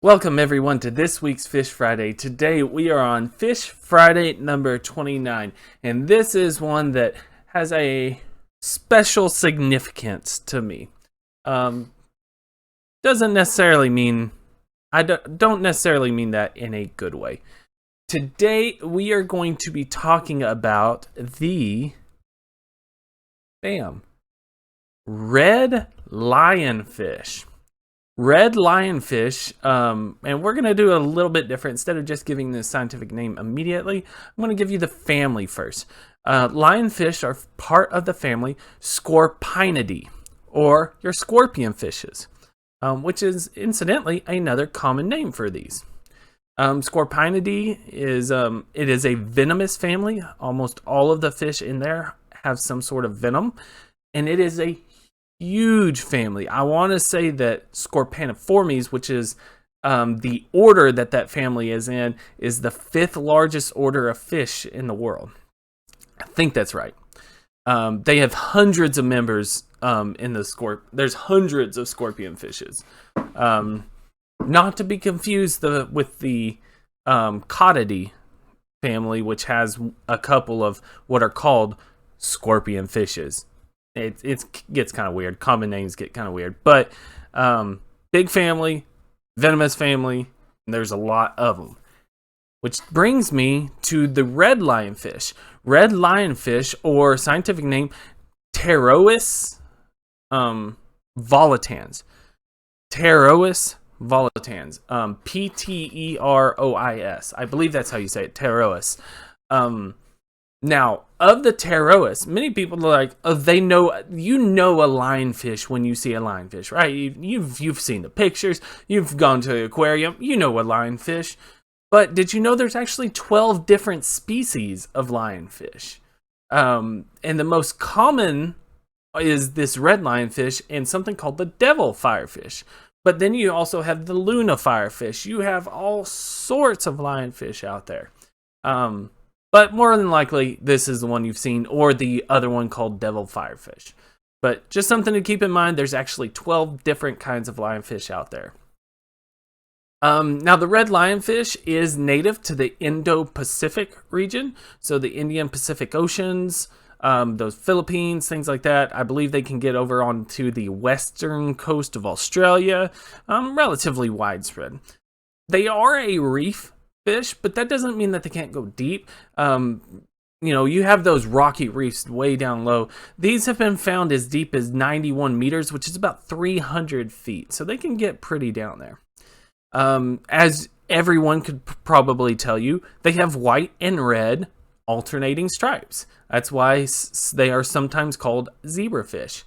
Welcome everyone to this week's Fish Friday. Today we are on Fish Friday number 29, and this is one that has a special significance to me. Doesn't necessarily mean, don't necessarily mean that in a good way. Today we are going to be talking about the, red lionfish. Red lionfish, and we're going to do a little bit different. Instead of just giving the scientific name immediately, I'm going to give you the family first. Lionfish are part of the family Scorpinidae, or your scorpion fishes, which is incidentally another common name for these. Scorpinidae is it is a venomous family. Almost all of the fish in there have some sort of venom, and it is a huge family. I want to say that Scorpaniformes, which is the order that family is in, is the 5th largest order of fish in the world. I think that's right. They have hundreds of members in the There's hundreds of scorpion fishes. Not to be confused with the Cottidae family, which has a couple of what are called scorpion fishes. It gets kind of weird. Common names get kind of weird. But big family, venomous family, and there's a lot of them. Which brings me to the red lionfish. Red lionfish, or scientific name, Pterois volitans. Pterois volitans. Pterois. I believe that's how you say it. Pterois. Now, of the Pterois, many people are like, oh, you know a lionfish when you see a lionfish, right? You've seen the pictures, you've gone to the aquarium, you know a lionfish. But did you know there's actually 12 different species of lionfish? And the most common is this red lionfish and something called the devil firefish. But then you also have the Luna firefish. You have all sorts of lionfish out there. But more than likely, this is the one you've seen, or the other one called devil firefish. But just something to keep in mind, there's actually 12 different kinds of lionfish out there. Now, the red lionfish is native to the Indo-Pacific region, so the Indian Pacific Oceans, those Philippines, things like that. I believe they can get over onto the western coast of Australia, relatively widespread. They are a reef fish, but that doesn't mean that they can't go deep. You have those rocky reefs way down low. These have been found as deep as 91 meters, which is about 300 feet. So they can get pretty down there. As everyone could probably tell you, they have white and red alternating stripes. That's why they are sometimes called zebrafish.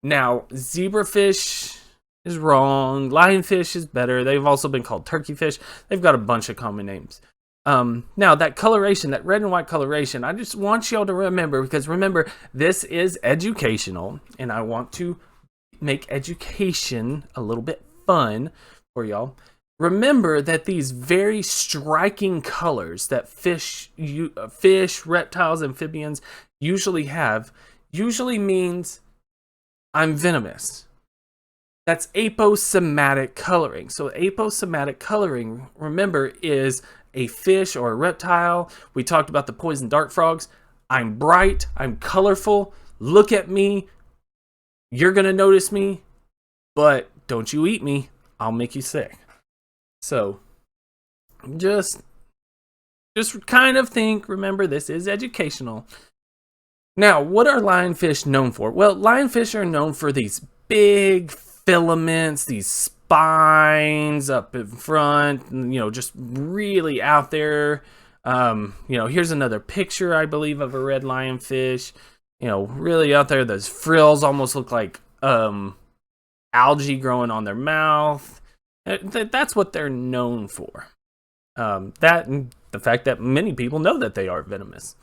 Now, zebrafish is wrong. Lionfish is better. They've also been called turkeyfish. They've got a bunch of common names. Now, that coloration, that red and white coloration, I just want y'all to remember, because remember, this is educational, and I want to make education a little bit fun for y'all. Remember that these very striking colors that fish, reptiles, amphibians usually have, usually means I'm venomous. That's aposematic coloring. So aposematic coloring, remember, is a fish or a reptile. We talked about the poison dart frogs. I'm bright. I'm colorful. Look at me. You're going to notice me. But don't you eat me. I'll make you sick. So just kind of think, remember, this is educational. Now, what are lionfish known for? Well, lionfish are known for these big filaments, these spines up in front, just really out there. Here's another picture, I believe, of a red lionfish. Really out there. Those frills almost look like algae growing on their mouth. That's what they're known for. That and the fact that many people know that they are venomous.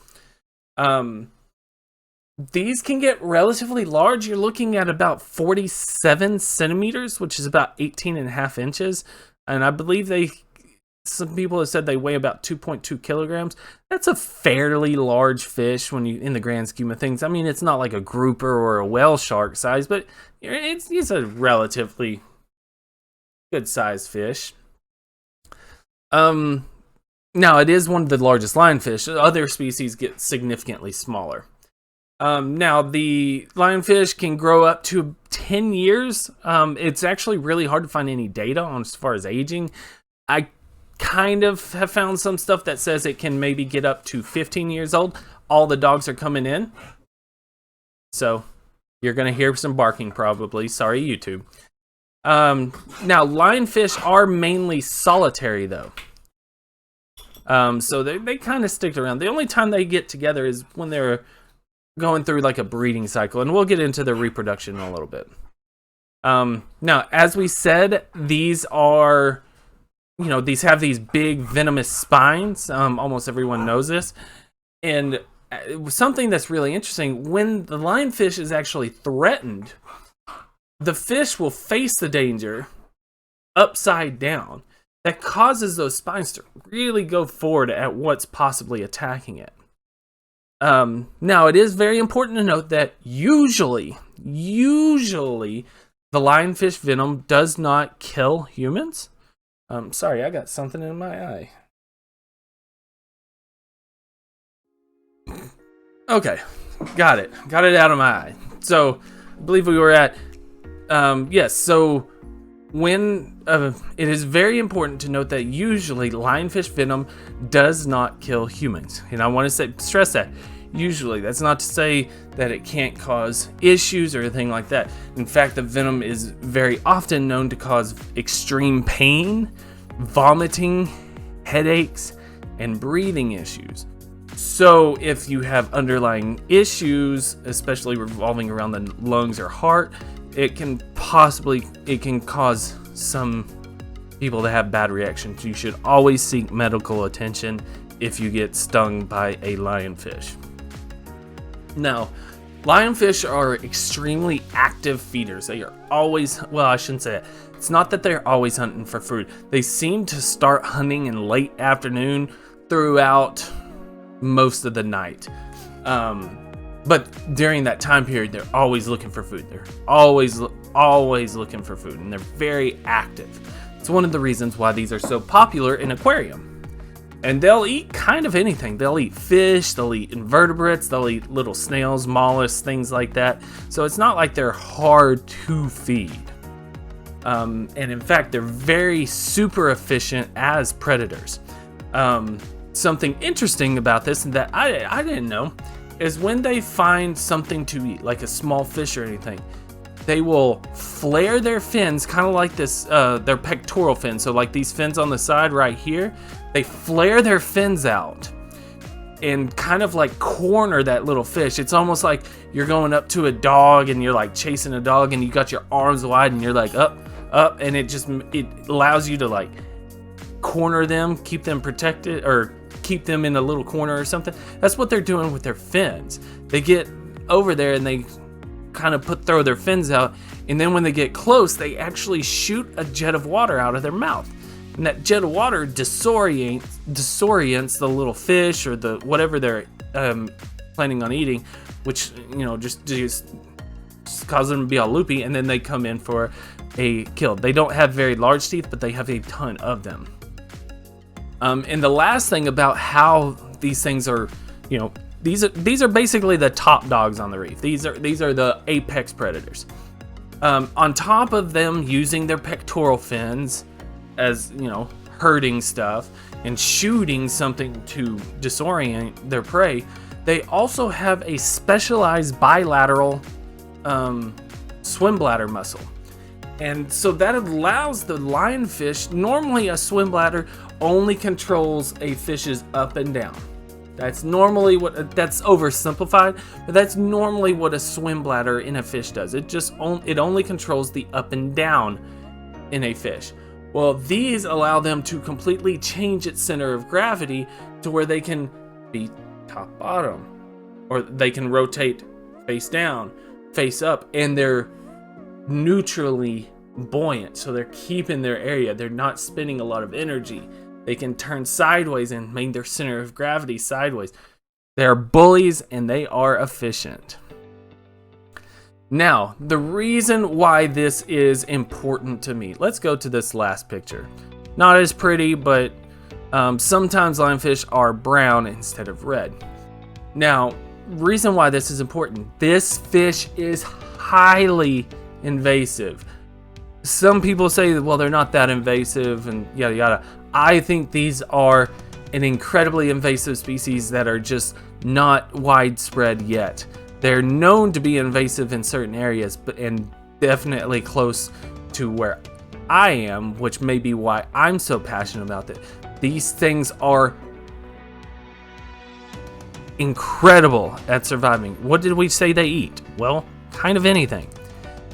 These can get relatively large. You're looking at about 47 centimeters, which is about 18 and a half inches. And I believe some people have said they weigh about 2.2 kilograms. That's a fairly large fish in the grand scheme of things. I mean, it's not like a grouper or a whale shark size, but it's a relatively good sized fish. Now it is one of the largest lionfish. Other species get significantly smaller. Now the lionfish can grow up to 10 years. It's actually really hard to find any data on as far as aging. I kind of have found some stuff that says it can maybe get up to 15 years old. All the dogs are coming in, so you're gonna hear some barking probably. Sorry, YouTube. Now lionfish are mainly solitary though. So they kind of stick around. The only time they get together is when they're going through like a breeding cycle, and we'll get into their reproduction in a little bit. Now, as we said, these are, these have these big venomous spines. Almost everyone knows this. And something that's really interesting, when the lionfish is actually threatened, the fish will face the danger upside down. That causes those spines to really go forward at what's possibly attacking it. Now, it is very important to note that usually, the lionfish venom does not kill humans. Sorry, I got something in my eye. Okay, got it out of my eye. So, I believe we were at, yes, so when it is very important to note that usually lionfish venom does not kill humans, and I want to stress that usually. That's not to say that it can't cause issues or anything like that. In fact, the venom is very often known to cause extreme pain, vomiting, headaches, and breathing issues. So if you have underlying issues, especially revolving around the lungs or heart, it can cause some people to have bad reactions. You should always seek medical attention if you get stung by a lionfish. Now, lionfish are extremely active feeders. They are always, well, I shouldn't say it. It's not that they're always hunting for food. They seem to start hunting in late afternoon throughout most of the night. But during that time period, they're always looking for food. They're always looking for food, and they're very active. It's one of the reasons why these are so popular in aquarium. And they'll eat kind of anything. They'll eat fish, they'll eat invertebrates, they'll eat little snails, mollusks, things like that. So it's not like they're hard to feed. And in fact, they're very super efficient as predators. Something interesting about this and that I didn't know is when they find something to eat, like a small fish or anything, they will flare their fins, kind of like this, their pectoral fins. So like these fins on the side right here, they flare their fins out and kind of like corner that little fish. It's almost like you're going up to a dog and you're like chasing a dog and you got your arms wide and you're like up, and it allows you to like corner them, keep them protected, or keep them in a little corner or something. That's what they're doing with their fins. They get over there and they kind of throw their fins out, and then when they get close, they actually shoot a jet of water out of their mouth. And that jet of water disorients the little fish or the whatever they're planning on eating, which just causes them to be all loopy, and then they come in for a kill. They don't have very large teeth, but they have a ton of them. And the last thing about how these things are, these are basically the top dogs on the reef. These are the apex predators. On top of them using their pectoral fins as, hurting stuff and shooting something to disorient their prey, they also have a specialized bilateral swim bladder muscle. And so that allows the lionfish, normally a swim bladder only controls a fish's up and down. That's normally that's oversimplified, but that's normally what a swim bladder in a fish does. It only controls the up and down in a fish. Well, these allow them to completely change its center of gravity to where they can be top bottom, or they can rotate face down, face up, and they're neutrally buoyant, so they're keeping their area. They're not spending a lot of energy. They can turn sideways and make their center of gravity sideways. They're bullies and they are efficient. Now, the reason why this is important to me, let's go to this last picture. Not as pretty, but Sometimes lionfish are brown instead of red. Now, reason why this is important, this fish is highly invasive. Some people say, well, they're not that invasive and yada yada. I think these are an incredibly invasive species that are just not widespread yet. They're known to be invasive in certain areas, and definitely close to where I am, which may be why I'm so passionate about it. These things are incredible at surviving. What did we say they eat? Well, kind of anything.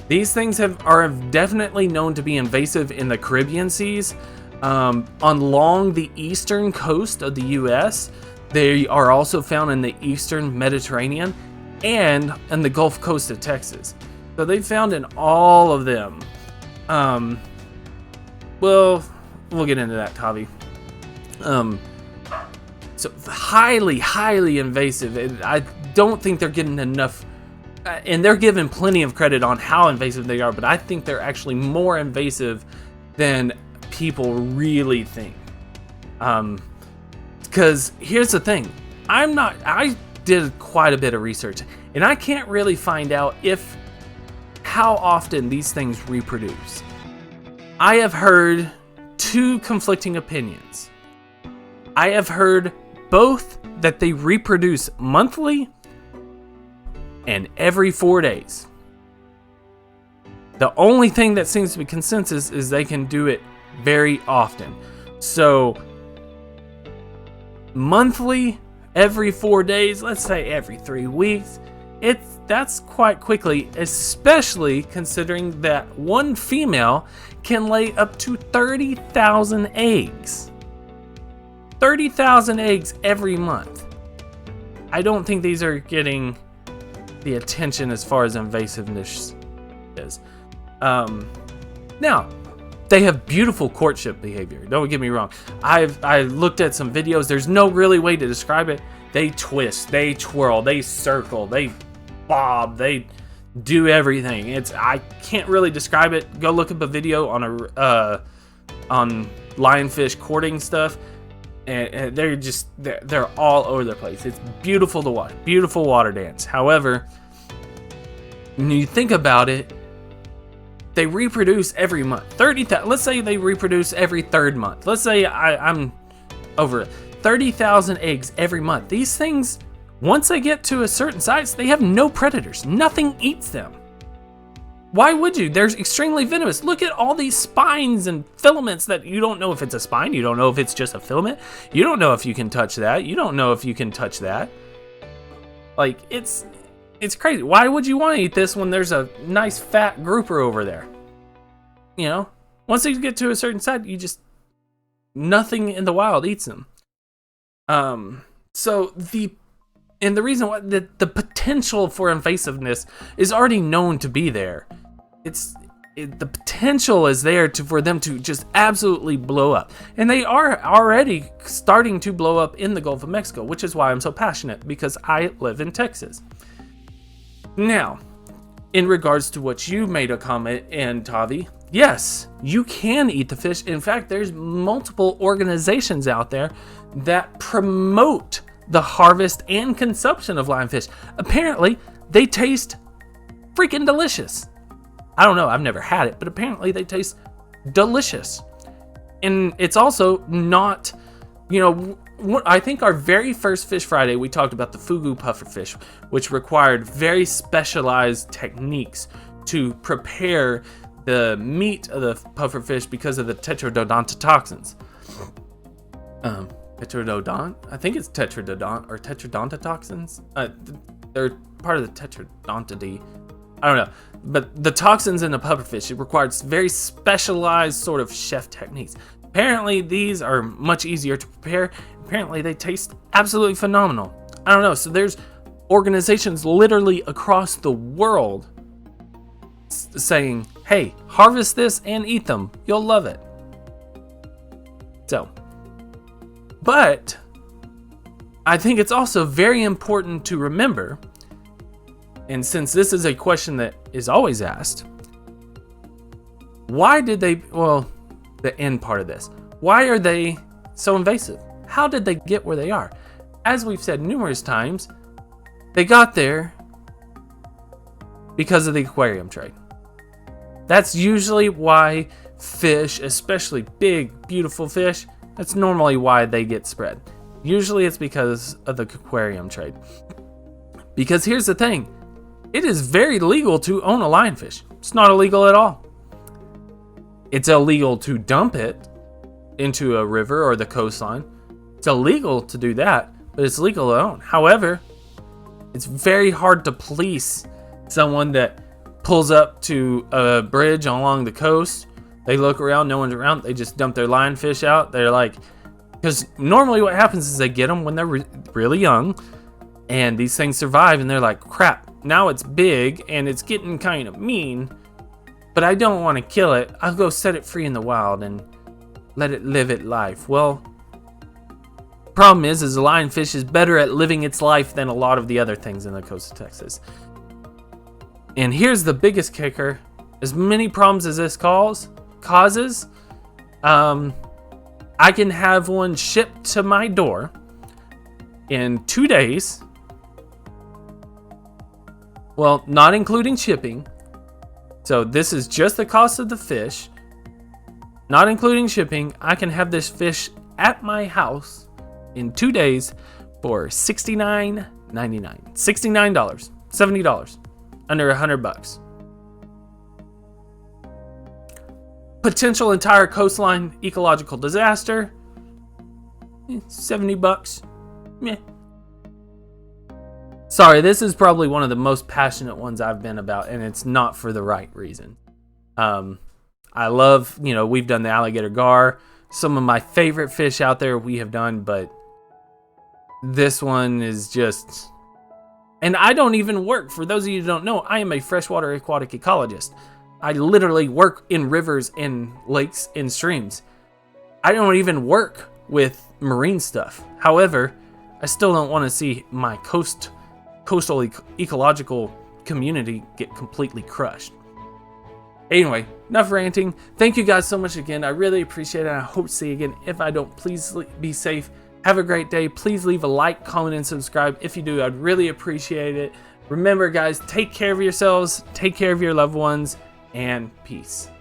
These things are definitely known to be invasive in the Caribbean seas, along the eastern coast of the U.S. They are also found in the eastern Mediterranean and in the Gulf Coast of Texas. So they found in all of them. Well, we'll get into that, Tavi. So highly, highly invasive. And I don't think they're getting enough, and they're given plenty of credit on how invasive they are, but I think they're actually more invasive than people really think. Because here's the thing, I did quite a bit of research, and I can't really find out how often these things reproduce. I have heard two conflicting opinions. I have heard both that they reproduce monthly and every 4 days. The only thing that seems to be consensus is they can do it very often. So monthly, every 4 days, let's say every 3 weeks, that's quite quickly, especially considering that one female can lay up to 30,000 eggs. 30,000 eggs every month. I don't think these are getting the attention as far as invasiveness is. Now, they have beautiful courtship behavior. Don't get me wrong. I looked at some videos. There's no really way to describe it. They twist, they twirl, they circle, they bob, they do everything. I can't really describe it. Go look up a video on lionfish courting stuff, and they're all over the place. It's beautiful to watch. Beautiful water dance. However, when you think about it, they reproduce every month. Let's say they reproduce every third month. Let's say I'm over it. 30,000 eggs every month. These things, once they get to a certain size, they have no predators. Nothing eats them. Why would you? They're extremely venomous. Look at all these spines and filaments that you don't know if it's a spine. You don't know if it's just a filament. You don't know if you can touch that. You don't know if you can touch that. Like, it's crazy. Why would you want to eat this when there's a nice fat grouper over there? You know, once they get to a certain size, nothing in the wild eats them. So the reason why the potential for invasiveness is already known to be there. The potential is there for them to just absolutely blow up. And they are already starting to blow up in the Gulf of Mexico, which is why I'm so passionate, because I live in Texas. Now, in regards to what you made a comment in, Tavi, yes, you can eat the fish. In fact, there's multiple organizations out there that promote the harvest and consumption of lionfish. Apparently, they taste freaking delicious. I don't know, I've never had it, but apparently they taste delicious. And it's also not, I think our very first Fish Friday, we talked about the fugu pufferfish, which required very specialized techniques to prepare the meat of the pufferfish because of the tetrodontatoxins. Tetrodont? I think it's tetrodont or tetrodontatoxins. They're part of the tetrodontidae. I don't know. But the toxins in the pufferfish, it requires very specialized sort of chef techniques. Apparently, these are much easier to prepare. Apparently, they taste absolutely phenomenal. I don't know. So there's organizations literally across the world saying, hey, harvest this and eat them. You'll love it. So, but I think it's also very important to remember, and since this is a question that is always asked, why did they, the end part of this, why are they so invasive? How did they get where they are? As we've said numerous times, they got there because of the aquarium trade. That's usually why fish, especially big, beautiful fish, that's normally why they get spread. Usually it's because of the aquarium trade. Because here's the thing, it is very legal to own a lionfish. It's not illegal at all. It's illegal to dump it into a river or the coastline. It's illegal to do that, but it's legal to own. However, it's very hard to police someone that pulls up to a bridge along the coast. They look around, no one's around. They just dump their lionfish out. They're like, because normally what happens is they get them when they're really young, and these things survive, and they're like, crap, now it's big and it's getting kind of mean, but I don't want to kill it. I'll go set it free in the wild and let it live its life. Well, problem is a lionfish is better at living its life than a lot of the other things in the coast of Texas. And here's the biggest kicker. As many problems as this causes, I can have one shipped to my door in 2 days. Well, not including shipping. So this is just the cost of the fish. Not including shipping, I can have this fish at my house in 2 days for $69.99. $69, $70. Under $100. Potential entire coastline ecological disaster. $70. Meh. Sorry, this is probably one of the most passionate ones I've been about, and it's not for the right reason. I love, we've done the alligator gar. Some of my favorite fish out there we have done, but this one is just... And I don't even work, for those of you who don't know, I am a freshwater aquatic ecologist. I literally work in rivers and lakes and streams. I don't even work with marine stuff. However, I still don't want to see my coastal ecological community get completely crushed. Anyway, enough ranting. Thank you guys so much again. I really appreciate it. I hope to see you again. If I don't, please be safe. Have a great day. Please leave a like, comment, and subscribe. If you do, I'd really appreciate it. Remember, guys, take care of yourselves, take care of your loved ones, and peace.